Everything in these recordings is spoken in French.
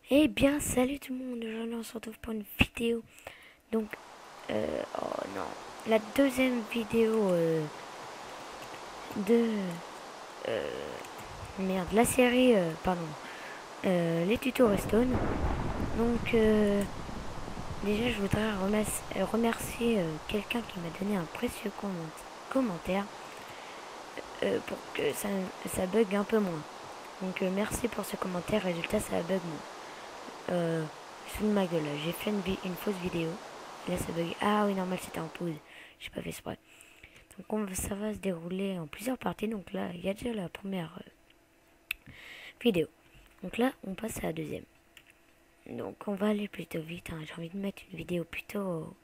Eh bien, salut tout le monde, aujourd'hui on se retrouve pour une vidéo. Donc, oh non, la deuxième vidéo de, merde, la série, pardon, les tutos Redstone. Donc, déjà je voudrais remercier quelqu'un qui m'a donné un précieux commentaire pour que ça bug un peu moins. Donc, merci pour ce commentaire, résultat ça bug moins. Sous ma gueule, j'ai fait une fausse vidéo. Là ça bug. Ah oui, normal, c'était en pause. J'ai pas fait exprès. Donc ça va se dérouler en plusieurs parties. Donc là, il y a déjà la première vidéo. Donc là, on passe à la deuxième. Donc on va aller plutôt vite, hein. J'ai envie de mettre une vidéo plutôt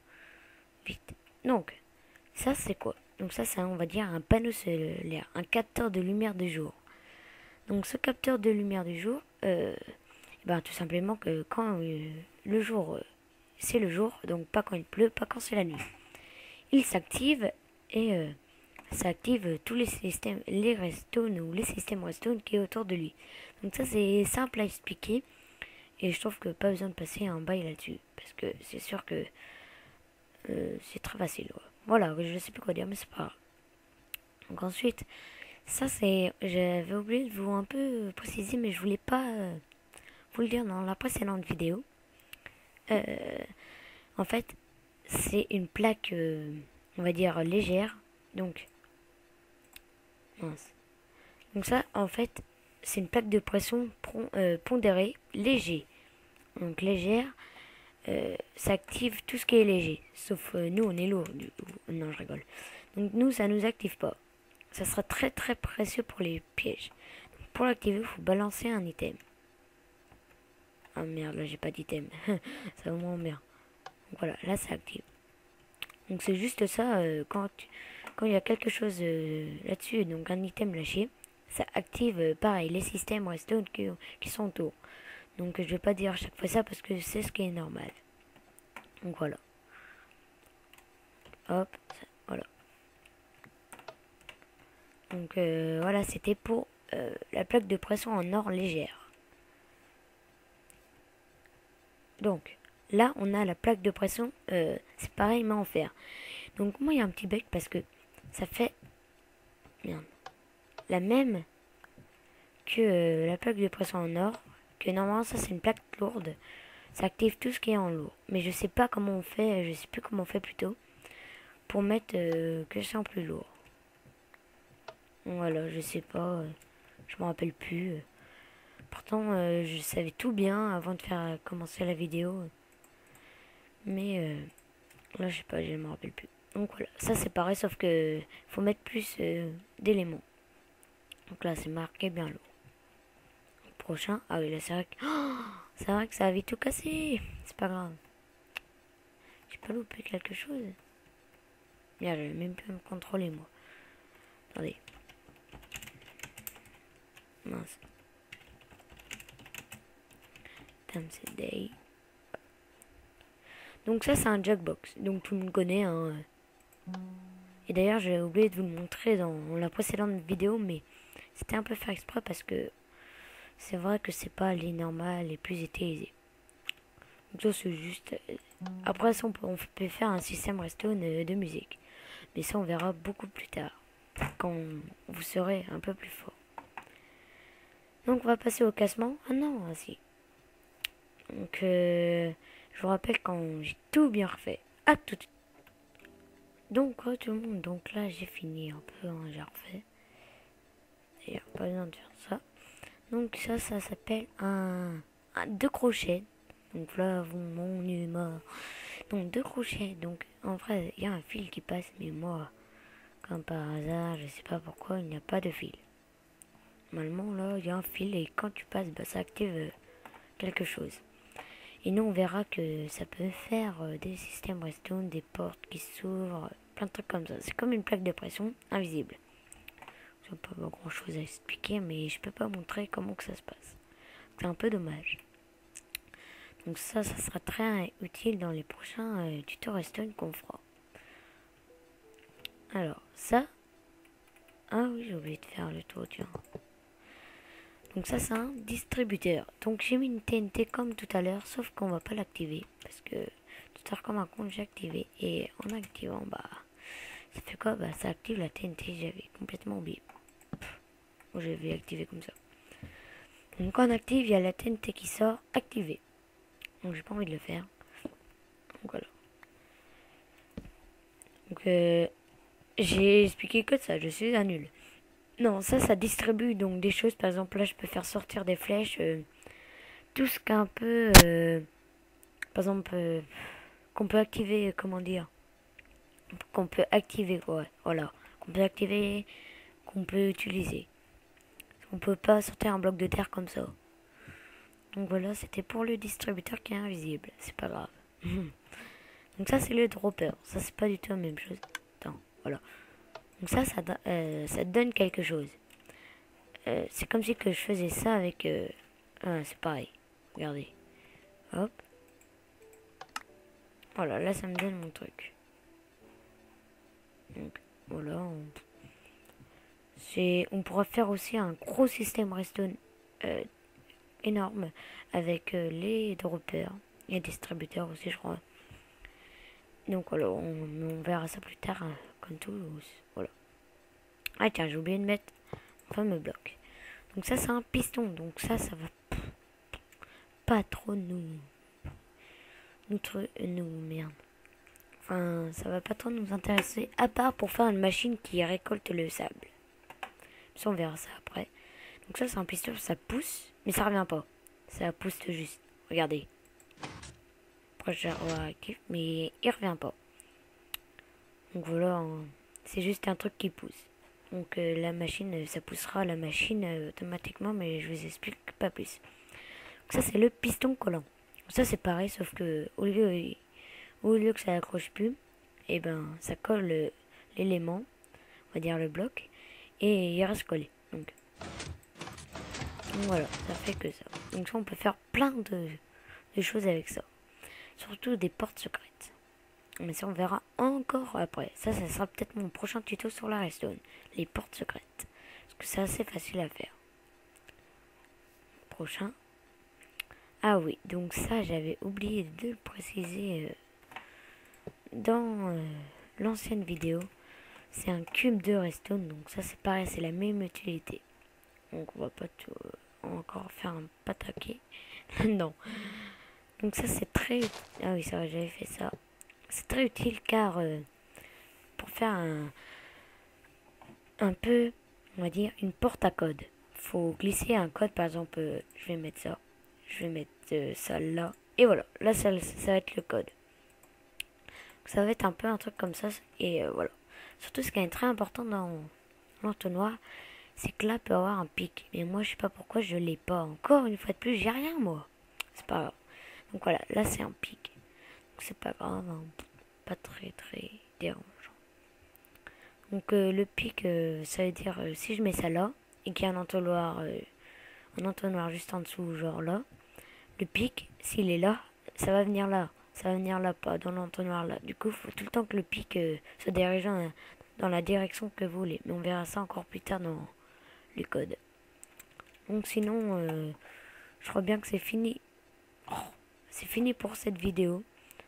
vite. Donc, ça c'est quoi? Donc ça c'est, on va dire, un panneau solaire, un capteur de lumière de jour. Donc ce capteur de lumière du jour, ben, tout simplement que quand le jour, c'est le jour, donc pas quand il pleut, pas quand c'est la nuit. Il s'active et ça active tous les systèmes, les redstone ou les systèmes redstone qui est autour de lui. Donc ça c'est simple à expliquer et je trouve que pas besoin de passer un bail là-dessus parce que c'est sûr que c'est très facile. Ouais. Voilà, je sais plus quoi dire mais c'est pas grave. Donc ensuite, ça c'est, j'avais oublié de vous un peu préciser mais je voulais pas vous le dire dans la précédente vidéo. Euh, En fait, c'est une plaque, on va dire, légère. Donc, mince. Donc ça, en fait, c'est une plaque de pression pondérée, léger. Donc légère, ça active tout ce qui est léger. Sauf nous, on est lourd. Non, je rigole. Donc nous, ça nous active pas. Ça sera très très précieux pour les pièges. Donc, pour l'activer, il faut balancer un item. Ah merde, là j'ai pas d'item. Ça va moins bien. Donc voilà, là ça active. Donc c'est juste ça, quand il y a quelque chose là-dessus, donc un item lâché, ça active pareil les systèmes redstone qui sont autour. Donc je vais pas dire à chaque fois ça parce que c'est ce qui est normal. Donc voilà. Hop, voilà. Donc voilà, c'était pour la plaque de pression en or légère. Donc là, on a la plaque de pression, c'est pareil mais en fer. Donc moi, il y a un petit bug parce que ça fait merde, la même que la plaque de pression en or, que normalement ça c'est une plaque lourde, ça active tout ce qui est en lourd. Mais je sais pas comment on fait, je sais plus comment on fait plutôt, pour mettre que ça en plus lourd. Voilà, je sais pas, je me rappelle plus. Pourtant je savais tout bien avant de faire commencer la vidéo. Mais là je sais pas, je me rappelle plus. Donc voilà, ça c'est pareil sauf que faut mettre plus d'éléments. Donc là c'est marqué bien lourd. Prochain, ah oui là c'est vrai que... Oh, c'est vrai que ça a vite tout cassé. C'est pas grave. J'ai pas loupé quelque chose. Merde, j'avais même plus à me contrôler moi. Attendez. Mince. Time day. Donc ça c'est un jackbox. Donc tout le monde connaît. Hein. Et d'ailleurs j'ai oublié de vous le montrer dans la précédente vidéo. Mais c'était un peu faire exprès parce que c'est vrai que c'est pas les normales les plus utilisées. Donc ça c'est juste... Après ça on peut faire un système redstone de musique. Mais ça on verra beaucoup plus tard. Quand vous serez un peu plus fort. Donc on va passer au classement. Ah non, ah, si. Donc je vous rappelle quand j'ai tout bien refait. À tout de suite. Donc tout le monde, donc là j'ai fini un peu, hein, j'ai refait. D'ailleurs, pas besoin de faire ça. Donc ça s'appelle un deux crochets. Donc là, mon humeur. Donc deux crochets. Donc en vrai, il y a un fil qui passe, mais moi, comme par hasard, je sais pas pourquoi, il n'y a pas de fil. Normalement, là, il y a un fil et quand tu passes, bah, ça active quelque chose. Et nous, on verra que ça peut faire des systèmes redstone, des portes qui s'ouvrent, plein de trucs comme ça. C'est comme une plaque de pression invisible. J'ai pas grand chose à expliquer, mais je peux pas montrer comment que ça se passe. C'est un peu dommage. Donc ça sera très utile dans les prochains tutos redstone qu'on fera. Alors, ça... Ah oui, j'ai oublié de faire le tour, tiens. Donc ça c'est un distributeur. Donc j'ai mis une TNT comme tout à l'heure, sauf qu'on va pas l'activer parce que tout à l'heure comme un compte j'ai activé et en activant bah ça fait quoi? Bah ça active la TNT, j'avais complètement oublié. Je vais activer comme ça. Donc quand on active, il y a la TNT qui sort activée. Donc j'ai pas envie de le faire. Donc voilà. Donc j'ai expliqué que ça, je suis un nul. Non, ça distribue donc des choses. Par exemple, là, je peux faire sortir des flèches. Tout ce qu'un peu... par exemple, qu'on peut activer, comment dire? Qu'on peut activer, ouais, voilà. Qu'on peut activer, qu'on peut utiliser. On peut pas sortir un bloc de terre comme ça. Donc voilà, c'était pour le distributeur qui est invisible. C'est pas grave. Donc ça, c'est le dropper. Ça, c'est pas du tout la même chose. Attends, voilà. Donc ça te donne quelque chose. C'est comme si que je faisais ça avec... c'est pareil. Regardez. Hop. Voilà, là, ça me donne mon truc. Donc, voilà. On pourra faire aussi un gros système redstone énorme avec les droppers et distributeurs aussi, je crois. Donc voilà, on verra ça plus tard, hein, comme tout. Voilà. Ah tiens, j'ai oublié de mettre un fameux bloc. Donc ça, c'est un piston. Donc ça va pas trop merde. Enfin, ça va pas trop nous intéresser, à part pour faire une machine qui récolte le sable. Ça, on verra ça après. Donc ça, c'est un piston, ça pousse, mais ça revient pas. Ça pousse juste. Regardez. Après, je revois, mais il revient pas. Donc voilà, c'est juste un truc qui pousse. Donc la machine, ça poussera la machine automatiquement, mais je vous explique pas plus. Donc ça, c'est le piston collant. Ça, c'est pareil, sauf que au lieu que ça accroche plus, et ben ça colle l'élément, on va dire le bloc, et il reste collé. Donc voilà, ça fait que ça. Donc ça, on peut faire plein de choses avec ça. Surtout des portes secrètes. Mais ça, on verra encore après. Ça sera peut-être mon prochain tuto sur la redstone. Les portes secrètes. Parce que c'est assez facile à faire. Prochain. Ah oui, donc ça, j'avais oublié de le préciser dans l'ancienne vidéo. C'est un cube de redstone. Donc ça, c'est pareil, c'est la même utilité. Donc on va pas tout, encore faire un pataqué. Non. Donc ça, c'est très... Ah oui, ça va, j'avais fait ça. C'est très utile car pour faire un peu, on va dire, une porte à code. Faut glisser un code, par exemple, je vais mettre ça. Je vais mettre ça là. Et voilà, là ça va être le code. Ça va être un peu un truc comme ça. Et voilà. Surtout ce qui est très important dans l'entonnoir, c'est que là peut avoir un pic. Mais moi je sais pas pourquoi je l'ai pas. Encore une fois de plus, j'ai rien moi. C'est pas grave. Donc voilà, là c'est un pic. Donc c'est pas grave, hein. Pas très dérangeant. Donc le pic, ça veut dire si je mets ça là et qu'il y a un entonnoir juste en dessous, genre là, le pic, s'il est là, ça va venir là. Ça va venir là, pas dans l'entonnoir là. Du coup, il faut tout le temps que le pic se dirige dans la direction que vous voulez. Mais on verra ça encore plus tard dans les codes. Donc sinon, je crois bien que c'est fini. Oh, c'est fini pour cette vidéo.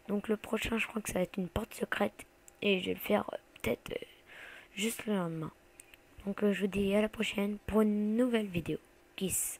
Donc le prochain, je crois que ça va être une porte secrète. Et je vais le faire peut-être juste le lendemain. Donc je vous dis à la prochaine pour une nouvelle vidéo. Kiss.